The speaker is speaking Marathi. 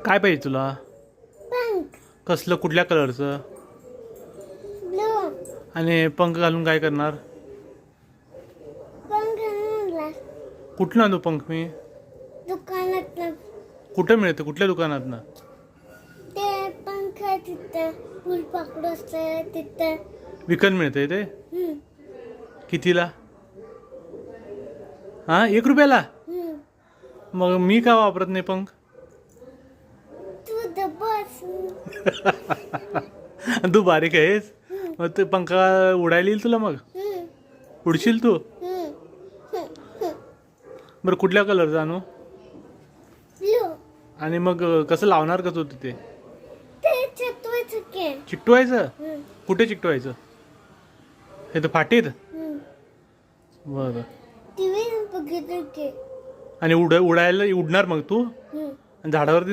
काय पाहिजे तुला? पंख. कसलं, कुठल्या कलरचं? ब्लू. आणि पंख घालून काय करणार? पंख आणला कुठनं आणू पंख मी? दुकानात. कुठं मिळतं, कुठल्या दुकानातनं? ते पंख तिथं फुलपाखरू असतं तिथं. विकत मिळतंय ते? हम्म. कितीला? हां, 1 रुपयाला? हम्म. मग मी का वापरत नाही पंख? तू दबस. तू बारीक आहेस, मग ते पंखा उडायला येईल तुला, मग उडशील तू? बरं, कुठल्या कलरचा आणू? ब्लू. आणि मग कसं लावणार का तू तिथे? ते चिटवायचं की. चिकटवायचं? कुठे चिकटवायचं? हे तर फाटीत? बरं. टीव्ही बघितलं की. आणि उडायला उडणार मग तू? आणि झाडावरती